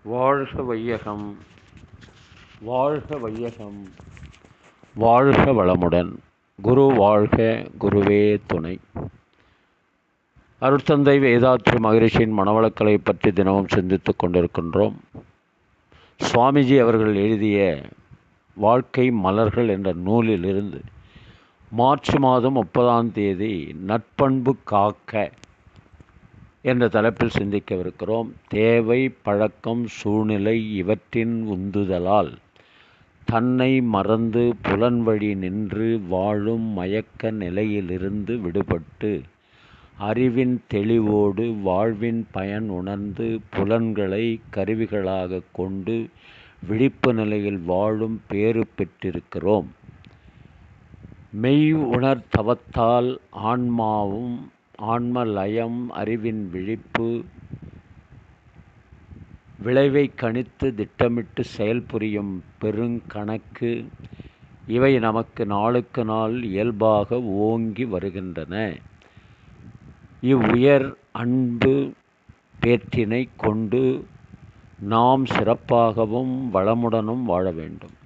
வாழ்க வையகம், வாழ்க வையகம், வாழ்க வளமுடன். குரு வாழ்க, குருவே துணை. அருட்தந்தை வேதாத்ரி மகரிஷியின் மனவளக்கலை பற்றி தினமும் சிந்தித்துக் கொண்டிருக்கின்றோம். சுவாமிஜி அவர்கள் எழுதிய வாழ்க்கை மலர்கள் என்ற நூலிலிருந்து மார்ச் மாதம் 30 நற்பண்பு காக்க என்ற தலைப்பில் சிந்திக்கவிருக்கிறோம். தேவை, பழக்கம், சூழ்நிலை இவற்றின் உந்துதலால் தன்னை மறந்து புலன்வழி நின்று வாழும் மயக்க நிலையிலிருந்து விடுபட்டு அறிவின் தெளிவோடு வாழ்வின் பயன் உணர்ந்து புலன்களை கருவிகளாக கொண்டு விழிப்பு நிலையில் வாழும் பேறு பெற்றிருக்கிறோம். மெய் உணர் தவத்தால் ஆன்ம லயம், அறிவின் விழிப்பு, விளைவை கணித்து திட்டமிட்டு செயல்புரியும் பெருங்கணக்கு இவை நமக்கு நாளுக்கு நாள் இயல்பாக ஓங்கி வருகின்றன. இவ்வுயர் அன்பு பேற்றினை கொண்டு நாம் சிறப்பாகவும் வளமுடனும் வாழ வேண்டும்.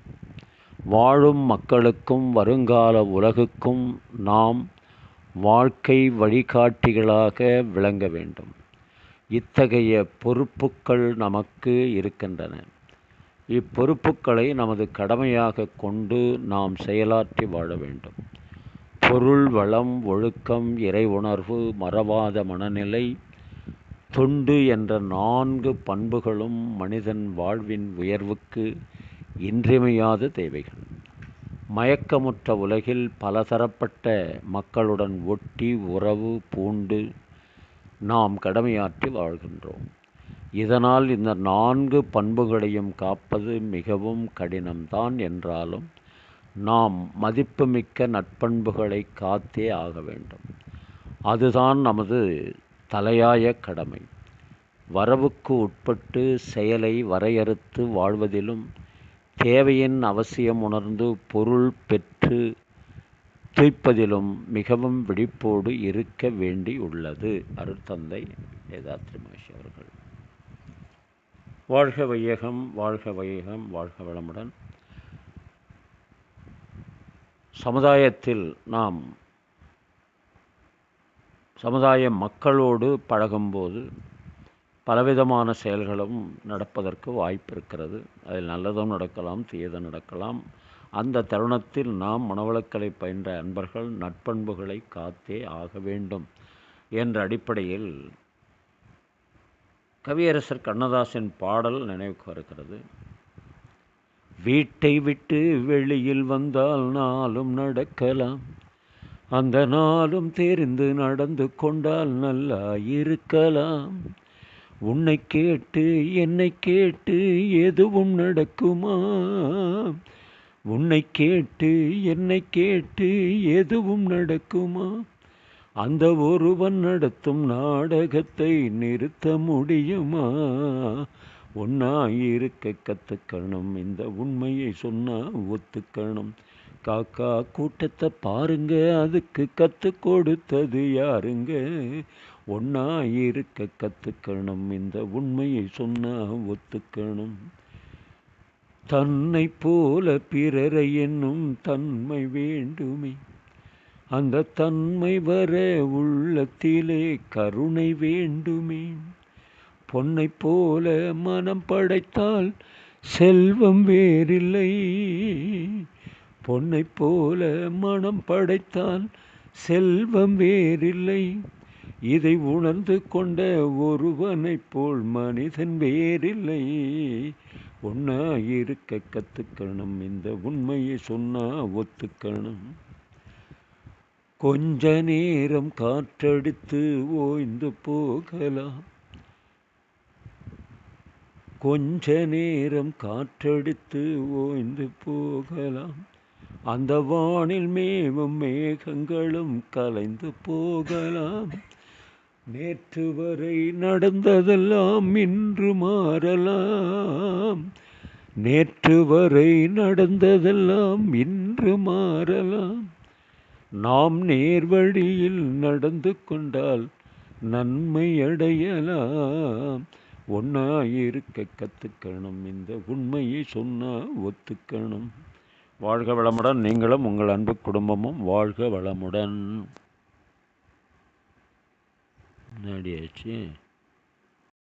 வாழும் மக்களுக்கும் வருங்கால உலகுக்கும் நாம் வாழ்க்கை வழிகாட்டிகளாக விளங்க வேண்டும். இத்தகைய பொறுப்புக்கள் நமக்கு இருக்கின்றன. இப்பொறுப்புக்களை நமது கடமையாக கொண்டு நாம் செயலாற்றி வாழ வேண்டும். பொருள், வளம், ஒழுக்கம், இறை உணர்வு, மறவாத மனநிலை, தொண்டு என்ற 4 பண்புகளும் மனிதன் வாழ்வின் உயர்வுக்கு இன்றியமையாத தேவைகள். மயக்கமுற்ற உலகில் பலதரப்பட்ட மக்களுடன் ஒட்டி உறவு பூண்டு நாம் கடமையாற்றி வாழ்கின்றோம். இதனால் இந்த 4 பண்புகளையும் காப்பது மிகவும் கடினம்தான் என்றாலும் நாம் மதிப்புமிக்க நற்பண்புகளை காத்தே ஆக வேண்டும். அதுதான் நமது தலையாய கடமை. வரவுக்கு உட்பட்டு செயலை வரையறுத்து வாழ்வதிலும் தேவையின் அவசியம் உணர்ந்து பொருள் பெற்று துய்ப்பதிலும் மிகவும் விழிப்போடு இருக்க வேண்டியுள்ளது. அருட்தந்தை வேதாத்ரி மகரிஷி அவர்கள். வாழ்க வையகம், வாழ்க வையகம், வாழ்க வளமுடன். சமுதாயத்தில் நாம் சமுதாய மக்களோடு பழகும்போது பலவிதமான செயல்களும் நடப்பதற்கு வாய்ப்பு இருக்கிறது. அதில் நல்லதும் நடக்கலாம், தீயதும் நடக்கலாம். அந்த தருணத்தில் நாம் மனவளக்கலை பயின்ற அன்பர்கள் நற்பண்புகளை காத்தே ஆக வேண்டும் என்ற அடிப்படையில் கவியரசர் கண்ணதாசன் பாடல் நினைவுக்கு வருகிறது. வீட்டை விட்டு வெளியில் வந்தால் நாளும் நடக்கலாம், அந்த நாளும் தெரிந்து நடந்து கொண்டால் நல்லா இருக்கலாம். உன்னை கேட்டு என்னை கேட்டு எதுவும் நடக்குமா? உன்னை கேட்டு என்னை கேட்டு எதுவும் நடக்குமா? அந்த ஒருவன் நடத்தும் நாடகத்தை நிறுத்த முடியுமா? ஒன்னாயிருக்க கற்றுக்கணும், இந்த உண்மையை சொன்னா ஒத்துக்கணும். காக்கா கூட்டத்தை பாருங்க, அதுக்கு கற்றுக் கொடுத்தது யாருங்க? ஒன்னாயிருக்க கற்றுக்கணும், இந்த உண்மையை சொன்னா ஒத்துக்கணும். தன்னை போல பிறரை என்னும் தன்மை வேண்டுமே, அந்த தன்மை வர உள்ளத்திலே கருணை வேண்டுமே. பொன்னை போல மனம் படைத்தால் செல்வம் வேறில்லை, பொன்னை போல மனம் படைத்தால் செல்வம் வேறில்லை. இதை உணர்ந்து கொண்ட ஒருவனைப் போல் மனிதன் வேறில்லை. ஒன்னாயிருக்க கற்றுக்கணும், இந்த உண்மையை சொன்னா ஒத்துக்கணும். கொஞ்ச நேரம் காற்றடித்து ஓய்ந்து போகலாம், கொஞ்ச நேரம் காற்றடித்து ஓய்ந்து போகலாம். அந்த வானில் மேவும் மேகங்களும் கலைந்து போகலாம். நேற்று வரை நடந்ததெல்லாம் இன்று மாறலாம், நேற்று வரை நடந்ததெல்லாம் இன்று மாறலாம். நாம் நேர்வழியில் நடந்து கொண்டால் நன்மை அடையலாம். ஒன்றா இருக்க கற்றுக்கணும், இந்த உண்மையை சொன்னால் ஒத்துக்கணும். வாழ்க வளமுடன். நீங்களும் உங்கள் அன்பு குடும்பமும் வாழ்க வளமுடன். முன்னாடி ஆச்சு.